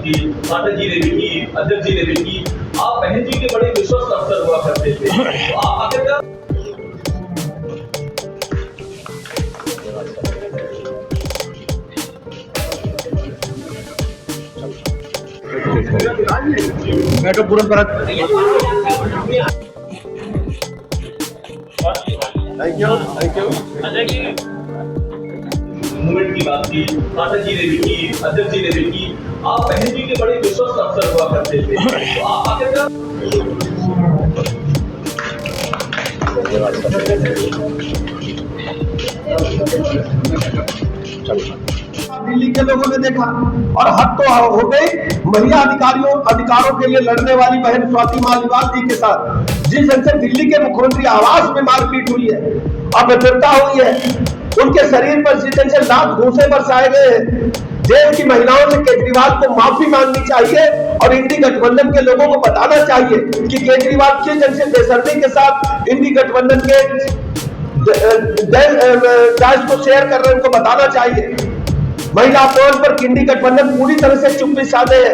की, पाठक जी ने भी की, अध्यक्ष जी ने भी की। आप बहन जी के बड़े विश्वस्त अफसर हुआ करते थे, तो आप आखिरकार बैठो पूरा परत। थैंक यू मूवमेंट की बात की, पाठक जी ने भी की, अध्यक्ष जी ने भी की। आप बहन जी के बड़े विश्वस्त अफसर हुआ करते थे, तो आप आखिरकार दिल्ली के लोगों ने देखा और हद तो हो गई महिला अधिकारों के लिए लड़ने वाली बहन स्वाति मालीवाल जी के साथ, जिस ढंग से दिल्ली के मुख्यमंत्री आवास में मारपीट हुई है, अभद्रता हुई है, उनके शरीर पर जिस ढंग से लात घूंसे बरसाए गए हैं। देश की महिलाओं से केजरीवाल को माफी मांगनी चाहिए और इंडी गठबंधन के लोगों को बताना चाहिए कि केजरीवाल किस ढंग से बेशर्मी के साथ इंडी गठबंधन के देश को शेयर कर रहे हैं, उनको बताना चाहिए। महिला अपमान पर इंडी गठबंधन पूरी तरह से चुप्पी साधे है।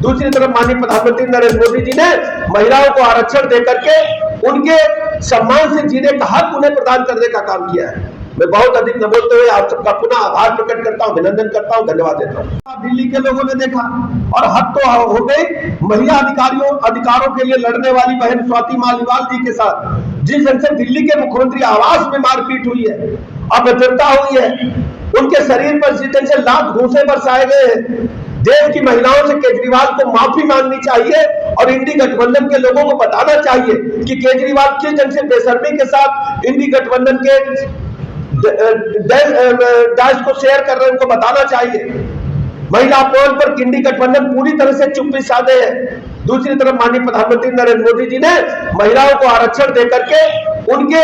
दूसरी तरफ माननीय प्रधानमंत्री नरेंद्र मोदी जी ने महिलाओं को आरक्षण देकर के उनके सम्मान से जीने का हक उन्हें प्रदान करने का काम किया है। मैं बहुत अधिक न बोलते हुए आप सबका पुनः आभार प्रकट करता हूं, अभिनंदन करता हूं, धन्यवाद देता हूं। दिल्ली के लोगों ने देखा और हद तो हो गई महिला अधिकारों के लिए लड़ने वाली बहन स्वाति मालीवाल जी के साथ, जिस ढंग से दिल्ली के मुख्यमंत्री आवास में मारपीट हुई है, अभद्रता हुई है, उनके शरीर पर जिस ढंग से लात घूंसे बरसाए गए हैं। देश की महिलाओं से केजरीवाल को माफी मांगनी चाहिए और इंडी गठबंधन के लोगों को बताना चाहिए कि केजरीवाल किस ढंग से बेशर्मी के साथ इंडी गठबंधन के देश को शेयर कर रहे हैं, उनको बताना चाहिए। महिला अपमान पर इंडी गठबंधन पूरी तरह से चुप्पी साधे है। दूसरी तरफ माननीय प्रधानमंत्री नरेंद्र मोदी जी ने महिलाओं को आरक्षण देकर के उनके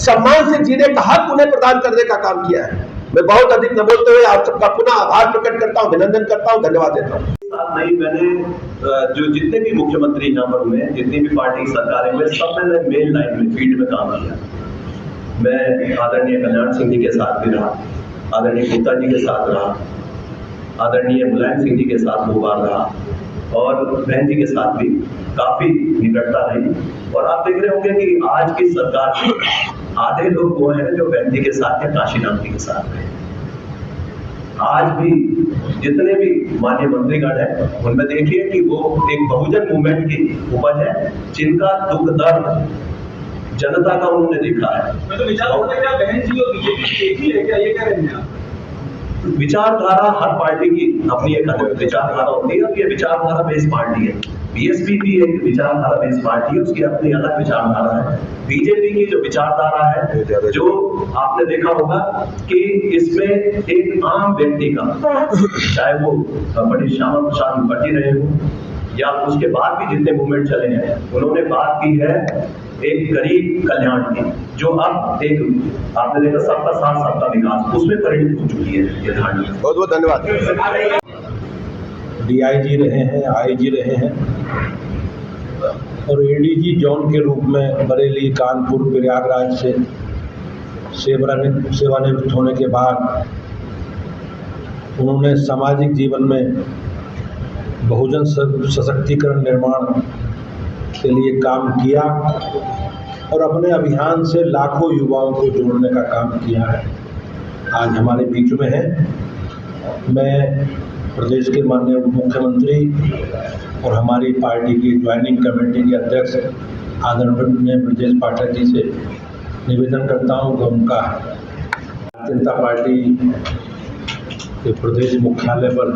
सम्मान से जीने का हक उन्हें प्रदान करने का काम किया है। मैं बहुत अधिक न बोलते हुए आप सबका पुनः आभार प्रकट करता हूं, अभिनंदन करता हूं, धन्यवाद देता हूं। नहीं, मैंने जो जितने भी मुख्यमंत्री यहाँ पर हुए, जितनी भी पार्टी सरकारें हुए, सब मैंने मेन लाइन में फील्ड में काम किया। मैं आदरणीय कल्याण सिंह जी के साथ भी रहा, आदरणीय गुप्ता जी के साथ रहा, आदरणीय मुलायम सिंह जी के साथ 2 बार रहा और बहन जी के साथ भी काफी निकटता रही। और आप देख रहे होंगे कि आज की सरकार में आधे लोग वो हैं जो बहन जी के साथ या काशीनाथ जी के साथ रहे। आज भी जितने भी माननीय मंत्रीगण हैं उनमें देखिए कि वो एक बहुजन मूवमेंट की उपज है, जिनका दुख दर्द जनता का उन्होंने देखा है। तो विचार होता है क्या बहन जी और बीजेपी एक ही है क्या, ये कह रहे हैं आप? विचारधारा हर पार्टी की अपनी एक अलग विचारधारा होती है। ये विचारधारा बेस्ड पार्टी है। बीएसपी भी एक विचारधारा बेस्ड पार्टी है, उसकी अपनी अलग विचारधारा है। बीजेपी की जो विचारधारा है, जो आपने देखा होगा कि इसमें एक आम व्यक्ति का, चाहे वो पंडित श्यामा प्रसाद मुखर्जी रहे हो या उसके बाद भी जितने मूवमेंट चले हैं, उन्होंने बात की है एक गरीब कल्याण की, जो अब एक आपने देखा सबका साथ सबका विकास, उसमें परिणित हो चुकी है ये धारणा। बहुत बहुत धन्यवाद। डीआईजी रहे हैं, आईजी रहे हैं और एडीजी जोन के रूप में बरेली, कानपुर, प्रयागराज से सेवानिवृत्त होने के बाद उन्होंने सामाजिक जीवन में बहुजन सशक्तिकरण निर्माण के लिए काम किया और अपने अभियान से लाखों युवाओं को जोड़ने का काम किया है। आज हमारे बीच में है। मैं प्रदेश के माननीय मुख्यमंत्री और हमारी पार्टी की ज्वाइनिंग कमेटी के अध्यक्ष आदरणीय ब्रजेश पाठक जी से निवेदन करता हूं कि उनका भारतीय जनता पार्टी के प्रदेश मुख्यालय पर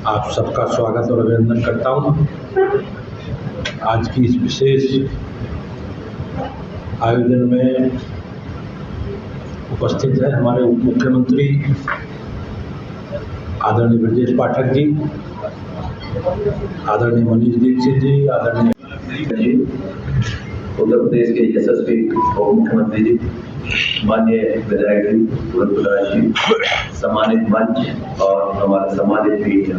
आप सबका स्वागत और अभिनंदन करता हूं। आज की इस विशेष आयोजन में उपस्थित है हमारे उप मुख्यमंत्री आदरणीय ब्रजेश पाठक जी, आदरणीय मनीष दीक्षित जी, आदरणीय उत्तर प्रदेश के यशस्वी उप मुख्यमंत्री जी, माननीय विधायक जी, गुरुप्रकाश जी, सम्मानित मंच और हमारे सम्मानित मीडिया,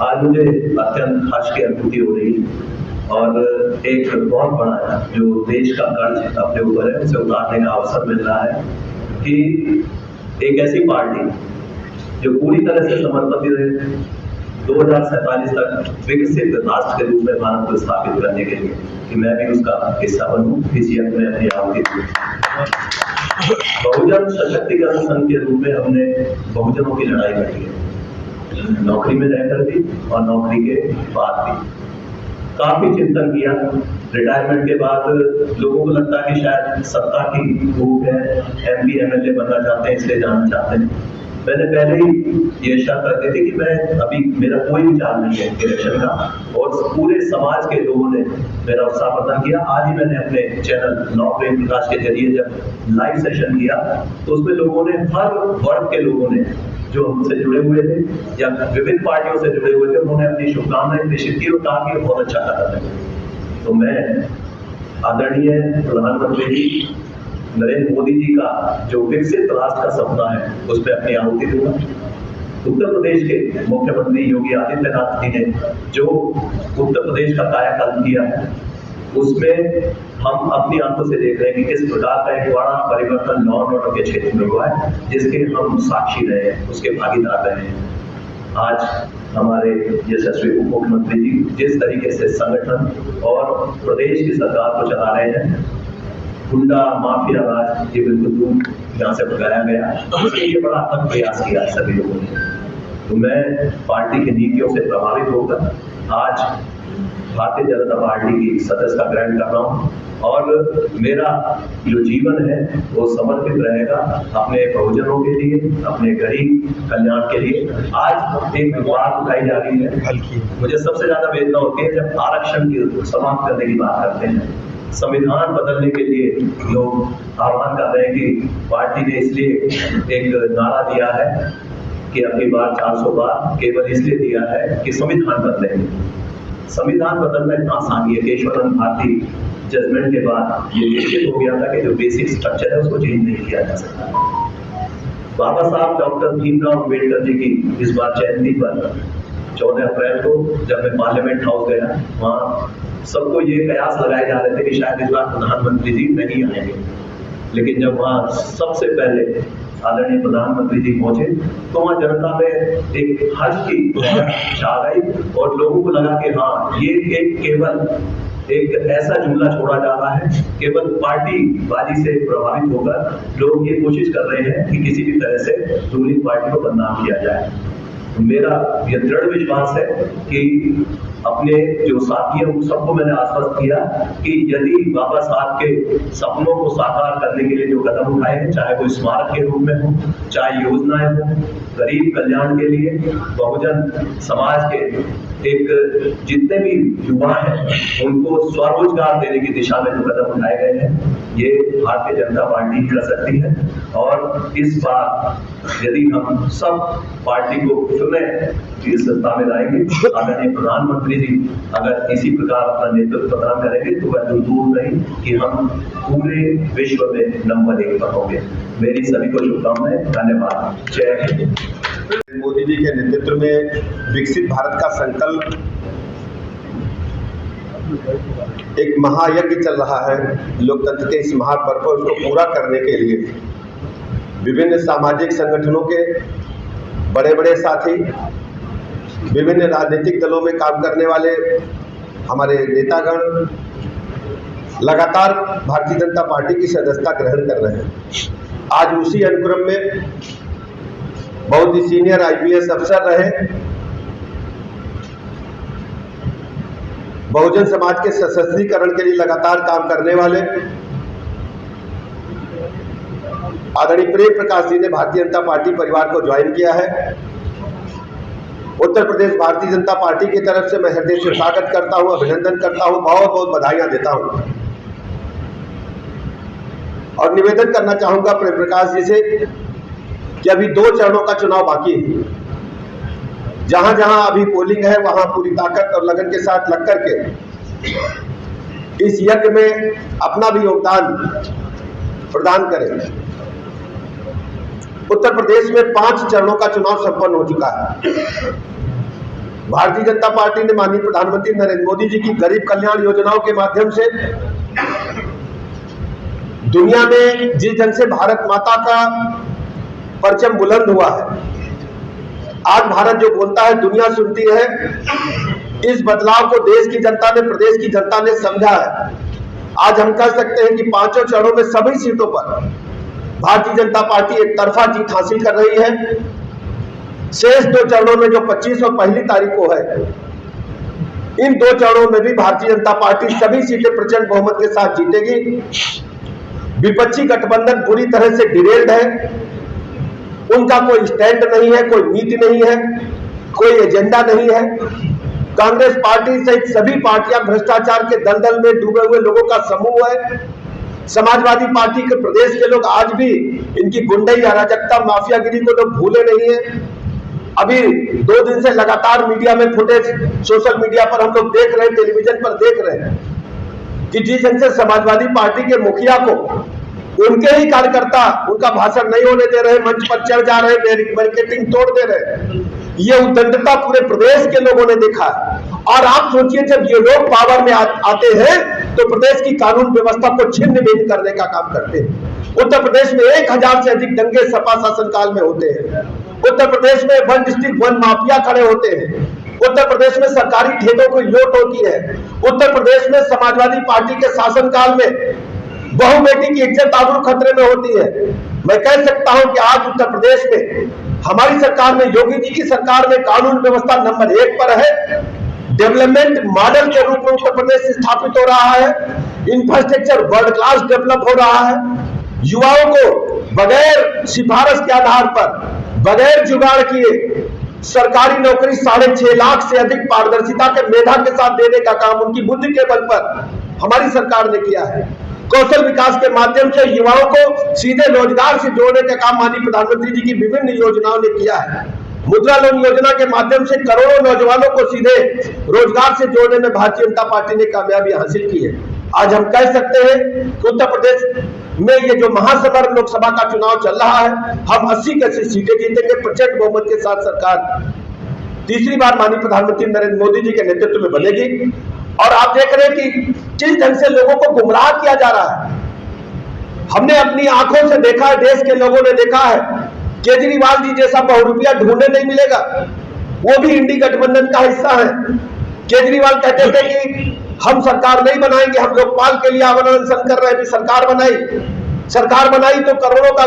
आज मुझे अत्यंत हर्ष की अनुभूति हो रही है और एक बहुत बड़ा जो देश का कर्ज अपने ऊपर है उसे उतारने का अवसर मिल रहा है कि एक ऐसी पार्टी जो पूरी तरह से समर्पित है 2047 तक विकसित राष्ट्र के रूप में भारत को स्थापित करने के लिए कि मैं भी उसका हिस्सा बनूं, इस यज्ञ में अपनी आहुति दूं। बहुजन सशक्तिकरण संघ के रूप में हमने बहुजनों की लड़ाई लड़ी है, नौकरी में रहकर भी और नौकरी के बाद भी काफी चिंतन किया। रिटायरमेंट के बाद लोगों को लगता है कि शायद सत्ता की भूख है, MP MLA बनना चाहते हैं, इसलिए जाना चाहते हैं। मैंने पहले ही ये शर्त रखी थी कि मैं अभी मेरा कोई विचार नहीं है इलेक्शन का, और पूरे समाज के लोगों ने मेरा उत्साह प्रदान किया। आज ही मैंने अपने चैनल नौ प्रेम प्रकाश के जरिए जब लाइव सेशन किया तो उसमें लोगों ने, हर वर्ग के लोगों ने जो हमसे जुड़े हुए थे या विभिन्न पार्टियों से जुड़े हुए थे, उन्होंने अपनी शुभकामनाएं प्रेषित की और कहा कि बहुत अच्छा कदम है। तो मैं आदरणीय प्रधानमंत्री जी नरेंद्र मोदी जी का जो विकसित राष्ट्र का सपना है उस पर अपनी आहुति दूंगा। उत्तर प्रदेश के मुख्यमंत्री योगी आदित्यनाथ जी ने जो उत्तर प्रदेश का कायाकल्प किया है उसमें हम अपनी आंखों से देख रहे हैं कि किस प्रकार का एक बड़ा परिवर्तन लॉ एंड ऑर्डर के क्षेत्र में हुआ है, जिसके हम साक्षी रहे हैं, उसके भागीदार रहे हैं। आज हमारे यशस्वी उप मुख्यमंत्री जी जिस तरीके से संगठन और प्रदेश की सरकार को चला रहे हैं, गुंडा माफिया राज ये बिल्कुल दूर यहाँ से भगाया गया, उसके लिए बड़ा अथक प्रयास किया है सभी लोगों ने। तो मैं पार्टी की नीतियों से प्रभावित होकर आज भारतीय जनता पार्टी की सदस्यता ग्रहण कर रहा हूँ, और मेरा जो जीवन है वो समर्पित रहेगा अपने बहुजनों के लिए, अपने गरीब कल्याण के लिए। आज एक बात उठाई जा रही है, मुझे सबसे ज्यादा वेदना होती है जब आरक्षण की समाप्त करने की बात करते हैं। संविधान बदलने के लिए लोग आह्वान कर रहे हैं कि पार्टी ने इसलिए एक नारा दिया है कि अगली बार 400 बार केवल इसलिए दिया है कि संविधान बदलेंगे। संविधान बदलना इतना आसान है। केशवानंद भारती जजमेंट के बाद ये निश्चित हो गया था कि जो बेसिक स्ट्रक्चर है उसको चेंज नहीं किया जा सकता। बाबा साहब डॉक्टर भीमराव अम्बेडकर जी की इस बार जयंती पर 14 अप्रैल को जब मैं पार्लियामेंट हाउस गया, वहाँ सबको ये कयास लगाए जा रहे थे कि शायद इस बार प्रधानमंत्री जी नहीं आएंगे, लेकिन जब वहाँ सबसे पहले आदरणीय प्रधानमंत्री जी पहुंचे तो वहाँ जनता में एक हर्ष की छा गई और लोगों को लगा कि हाँ ये केवल एक ऐसा जुमला छोड़ा जा रहा है, केवल पार्टी बाजी से प्रभावित होकर लोग ये कोशिश कर रहे हैं कि किसी भी तरह से रूलिंग पार्टी को बदनाम किया जाए। मेरा यह दृढ़ विश्वास है कि अपने जो साथी हैं उन सबको मैंने आश्वस्त किया कि यदि बाबा साहब के सपनों को साकार करने के लिए जो कदम उठाए हैं, चाहे वो स्मारक के रूप में हो, चाहे योजनाएं हो, गरीब कल्याण के लिए, बहुजन समाज के एक जितने भी युवा हैं उनको स्वरोजगार देने की दिशा में जो कदम उठाए गए हैं, ये भारतीय जनता पार्टी कर सकती है। और इस बार यदि हम सब पार्टी को चुने इस सत्ता में लाएंगे, आदरणीय प्रधानमंत्री जी अगर इसी प्रकार अपना नेतृत्व प्रदान करेंगे तो वह दूर नहीं कि हम पूरे विश्व में नंबर 1 पर होंगे। मेरी सभी को शुभकामनाएं, धन्यवाद, जय हिंद। मोदी जी के नेतृत्व में विकसित भारत का संकल्प एक महायज्ञ चल रहा है। लोकतंत्र के इस महापर्व को उसको पूरा करने के लिए विभिन्न सामाजिक संगठनों के बड़े बड़े साथी, विभिन्न राजनीतिक दलों में काम करने वाले हमारे नेतागण लगातार भारतीय जनता पार्टी की सदस्यता ग्रहण कर रहे हैं। आज उसी अनुक्रम में बहुत ही सीनियर IPS अफसर रहे, बहुजन समाज के सशक्तिकरण के लिए लगातार काम करने वाले आदरणीय प्रेम प्रकाश जी ने भारतीय जनता पार्टी परिवार को ज्वाइन किया है। उत्तर प्रदेश भारतीय जनता पार्टी की तरफ से मैं हृदय से स्वागत करता हूं, अभिनंदन करता हूं, बहुत बहुत बधाइयां देता हूं और निवेदन करना चाहूंगा प्रेम प्रकाश जी से कि अभी 2 चरणों का चुनाव बाकी है। जहां जहां अभी पोलिंग है वहां पूरी ताकत और लगन के साथ लग करके इस यज्ञ में अपना भी योगदान प्रदान करें। उत्तर प्रदेश में 5 चरणों का चुनाव संपन्न हो चुका है। भारतीय जनता पार्टी ने माननीय प्रधानमंत्री नरेंद्र मोदी जी की गरीब कल्याण योजनाओं के माध्यम से दुनिया में जिस ढंग से भारत माता का परचम बुलंद हुआ है, आज भारत जो बोलता है दुनिया सुनती है। इस बदलाव को देश की जनता ने, प्रदेश की जनता ने समझा है। आज हम कह सकते हैं कि पांचों चरणों में सभी सीटों पर भारतीय जनता पार्टी एक तरफा जीत हासिल कर रही है। शेष 2 चरणों में जो 25 और 1 तारीख को है, इन 2 चरणों में भी भारतीय जनता पार्टी सभी सीटें प्रचंड बहुमत के साथ जीतेगी। विपक्षी गठबंधन पूरी तरह से डिरेल्ड है। उनका कोई स्टैंड नहीं है, कोई नीति नहीं है, कोई एजेंडा नहीं है। कांग्रेस पार्टी सहित सभी पार्टियां भ्रष्टाचार के दलदल में डूबे हुए लोगों का समूह है। समाजवादी पार्टी के प्रदेश के लोग आज भी इनकी गुंडई, अराजकता, माफियागिरी को लोग भूले नहीं है। अभी 2 दिन से लगातार मीडिया में फुटेज सोशल मीडिया पर हम लोग देख रहे हैं, टेलीविजन पर देख रहे हैं कि जिस ढंग से समाजवादी पार्टी के मुखिया को उनके ही कार्यकर्ता उनका भाषण नहीं होने दे रहे, मंच पर चढ़ जा रहे, बैरिकेडिंग तोड़ दे रहे। ये उद्दंडता पूरे प्रदेश के लोगों ने देखा है। और आप सोचिए, जब ये लोग पावर में आते हैं तो प्रदेश की कानून व्यवस्था को छिन्न भिन्न करने का काम करते हैं। उत्तर प्रदेश में 1000 से अधिक दंगे सपा शासनकाल में होते हैं। उत्तर प्रदेश में 1 डिस्ट्रिक्ट 1 माफिया खड़े होते हैं। उत्तर प्रदेश में सरकारी ठेकों की लूट होती है। उत्तर प्रदेश में समाजवादी पार्टी के शासनकाल में बहु बेटी की इज्जत आबरू खतरे में होती है। मैं कह सकता हूं कि आज उत्तर प्रदेश में हमारी सरकार में, योगी जी की सरकार में कानून व्यवस्था नंबर 1 पर है। डेवलपमेंट मॉडल के रूप में उत्तर प्रदेश स्थापित हो रहा है। इंफ्रास्ट्रक्चर वर्ल्ड क्लास डेवलप हो रहा है। युवाओं को बगैर सिफारिश के आधार पर, बगैर जुगाड़ किए सरकारी नौकरी 6.5 लाख से अधिक पारदर्शिता के मेधा के साथ देने का काम उनकी बुद्धि के बल पर हमारी सरकार ने किया है। कौशल विकास के माध्यम से युवाओं को सीधे रोजगार से जोड़ने का काम माननीय प्रधानमंत्री जी की विभिन्न योजनाओं ने किया है। मुद्रा लोन योजना के माध्यम से करोड़ों नौजवानों को सीधे रोजगार से जोड़ने में भारतीय जनता पार्टी ने कामयाबी हासिल की है। आज हम कह सकते हैं कि उत्तर प्रदेश में ये जो महासमर लोकसभा का चुनाव चल रहा है, हम 80 की 80 सीटें जीतेंगे प्रचंड बहुमत के साथ। सरकार तीसरी बार माननीय प्रधानमंत्री नरेंद्र मोदी जी के नेतृत्व में बनेगी। और आप देख रहे हैं कि जिस ढंग से लोगों को गुमराह किया जा रहा है, हमने अपनी आंखों से देखा है, देश के लोगों ने देखा है। केजरीवाल जी जैसा बहुरूपिया ढूंढने नहीं मिलेगा, वो भी इंडी गठबंधन का हिस्सा है। केजरीवाल कहते थे कि हम सरकार नहीं बनाएंगे, हम लोकपाल के लिए आंदोलन कर रहे हैं, सरकार बनाई तो करोड़ों का